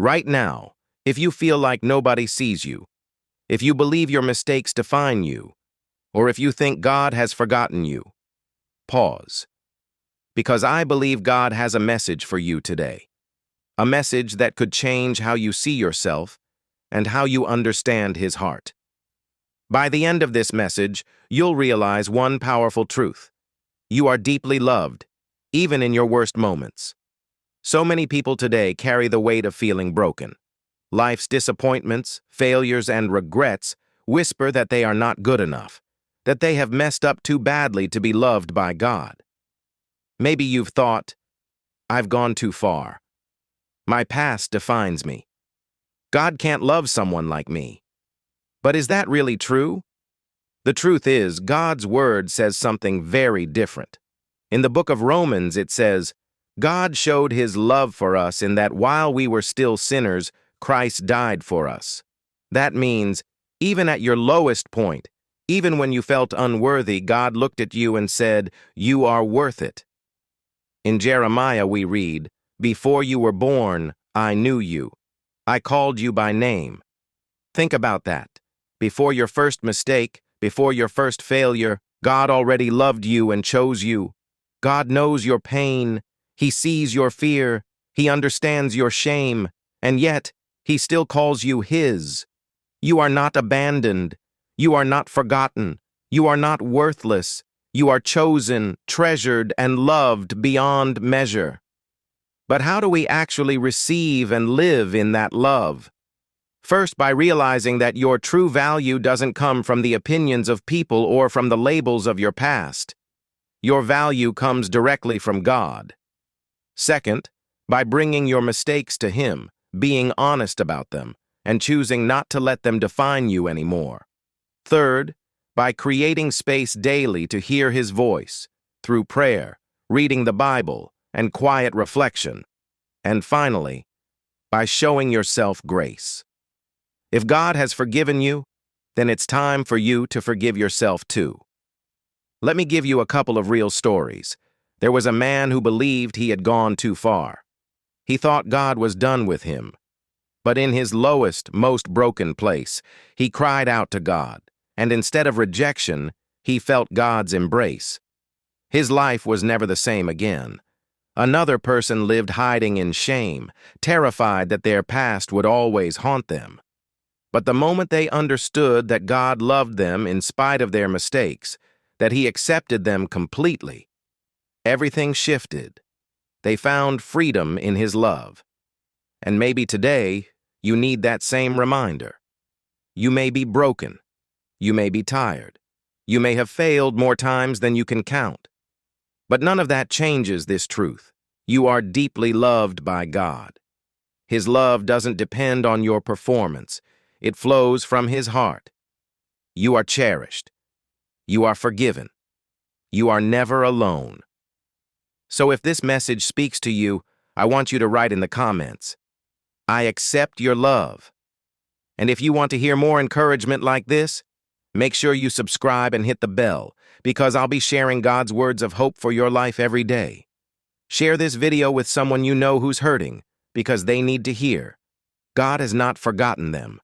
Right now, if you feel like nobody sees you, if you believe your mistakes define you, or if you think God has forgotten you, pause. Because I believe God has a message for you today. A message that could change how you see yourself and how you understand His heart. By the end of this message, you'll realize one powerful truth. You are deeply loved, even in your worst moments. So many people today carry the weight of feeling broken. Life's disappointments, failures, and regrets whisper that they are not good enough, that they have messed up too badly to be loved by God. Maybe you've thought, I've gone too far. My past defines me. God can't love someone like me. But is that really true? The truth is, God's word says something very different. In the book of Romans, it says, God showed His love for us in that while we were still sinners, Christ died for us. That means, even at your lowest point, even when you felt unworthy, God looked at you and said, you are worth it. In Jeremiah we read, before you were born, I knew you. I called you by name. Think about that. Before your first mistake, before your first failure, God already loved you and chose you. God knows your pain. He sees your fear. He understands your shame. And yet, He still calls you His. You are not abandoned. You are not forgotten. You are not worthless. You are chosen, treasured, and loved beyond measure. But how do we actually receive and live in that love? First, by realizing that your true value doesn't come from the opinions of people or from the labels of your past. Your value comes directly from God. Second, by bringing your mistakes to Him, being honest about them, and choosing not to let them define you anymore. Third, by creating space daily to hear His voice, through prayer, reading the Bible, and quiet reflection. And finally, by showing yourself grace. If God has forgiven you, then it's time for you to forgive yourself too. Let me give you a couple of real stories. There was a man who believed he had gone too far. He thought God was done with him. But in his lowest, most broken place, he cried out to God, and instead of rejection, he felt God's embrace. His life was never the same again. Another person lived hiding in shame, terrified that their past would always haunt them. But the moment they understood that God loved them in spite of their mistakes, that He accepted them completely, everything shifted. They found freedom in His love. And maybe today, you need that same reminder. You may be broken. You may be tired. You may have failed more times than you can count. But none of that changes this truth. You are deeply loved by God. His love doesn't depend on your performance. It flows from His heart. You are cherished. You are forgiven. You are never alone. So if this message speaks to you, I want you to write in the comments, I accept your love. And if you want to hear more encouragement like this, make sure you subscribe and hit the bell, because I'll be sharing God's words of hope for your life every day. Share this video with someone you know who's hurting, because they need to hear. God has not forgotten them.